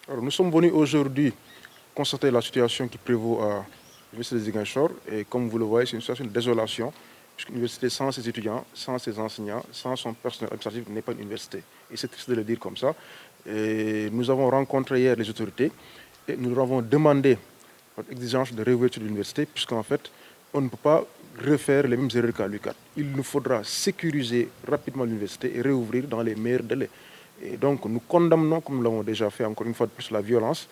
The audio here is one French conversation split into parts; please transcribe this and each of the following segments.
Alors, nous sommes venus aujourd'hui constater la situation qui prévaut à l'Université de Ziguinchor. Et comme vous le voyez, c'est une situation de désolation, puisque l'université sans ses étudiants, sans ses enseignants, sans son personnel administratif n'est pas une université. Et c'est triste de le dire comme ça. Et nous avons rencontré hier les autorités et nous leur avons demandé notre exigence de réouverture de l'université, puisqu'en fait, on ne peut pas refaire les mêmes erreurs qu'à l'UQAD. Il nous faudra sécuriser rapidement l'université et réouvrir dans les meilleurs délais. Et donc, nous condamnons, comme nous l'avons déjà fait encore une fois de plus, la violence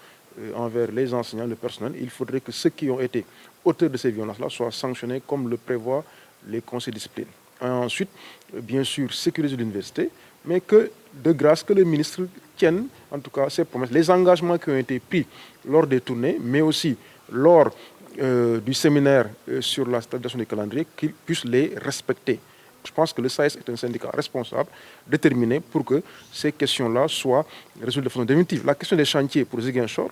envers les enseignants, le personnel. Il faudrait que ceux qui ont été auteurs de ces violences-là soient sanctionnés comme le prévoient les conseils de discipline. Et ensuite, bien sûr, sécuriser l'université, mais que, de grâce, que le ministre tienne, en tout cas, ses promesses, les engagements qui ont été pris lors des tournées, mais aussi lors du séminaire sur la stabilisation des calendriers, qu'ils puissent les respecter. Je pense que le SAES est un syndicat responsable, déterminé pour que ces questions-là soient résolues de façon définitive. La question des chantiers pour Ziguinchor,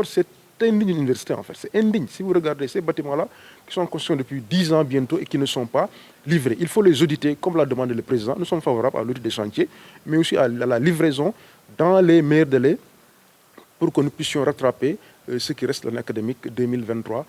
c'est indigne d'une université en fait, c'est indigne. Si vous regardez ces bâtiments-là, qui sont construits depuis 10 ans bientôt et qui ne sont pas livrés, il faut les auditer comme l'a demandé le président. Nous sommes favorables à l'audit des chantiers, mais aussi à la livraison dans les meilleurs délais pour que nous puissions rattraper ce qui reste de l'année académique 2023-24.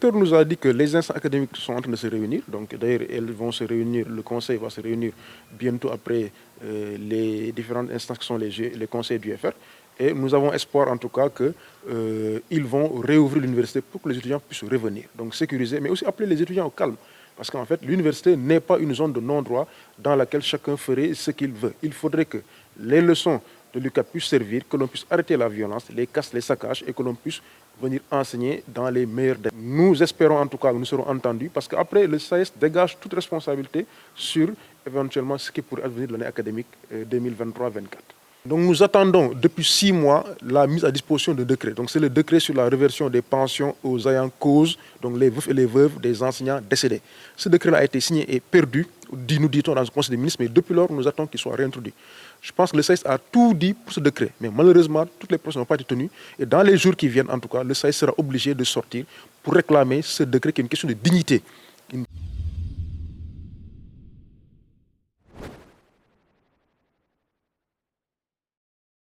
Le nous a dit que les instances académiques sont en train de se réunir. Donc d'ailleurs, elles vont se réunir, le conseil va se réunir bientôt après les différentes instances qui sont les conseils du FR. Et nous avons espoir en tout cas qu'ils vont réouvrir l'université pour que les étudiants puissent revenir. Donc sécuriser, mais aussi appeler les étudiants au calme. Parce qu'en fait, l'université n'est pas une zone de non-droit dans laquelle chacun ferait ce qu'il veut. Il faudrait que les leçons de l'UQAD puissent servir, que l'on puisse arrêter la violence, les casses, les saccages, et que l'on puisse venir enseigner dans les meilleurs délais. Nous espérons en tout cas que nous serons entendus, parce qu'après, le SAES dégage toute responsabilité sur éventuellement ce qui pourrait advenir de l'année académique 2023-24. Donc nous attendons depuis 6 mois la mise à disposition de décrets. Donc c'est le décret sur la réversion des pensions aux ayants cause, donc les veufs et les veuves des enseignants décédés. Ce décret-là a été signé et perdu, nous dit-on dans le Conseil des ministres, mais depuis lors nous attendons qu'il soit réintroduit. Je pense que le SAES a tout dit pour ce décret, mais malheureusement toutes les promesses n'ont pas été tenues. Et dans les jours qui viennent, en tout cas, le SAES sera obligé de sortir pour réclamer ce décret qui est une question de dignité.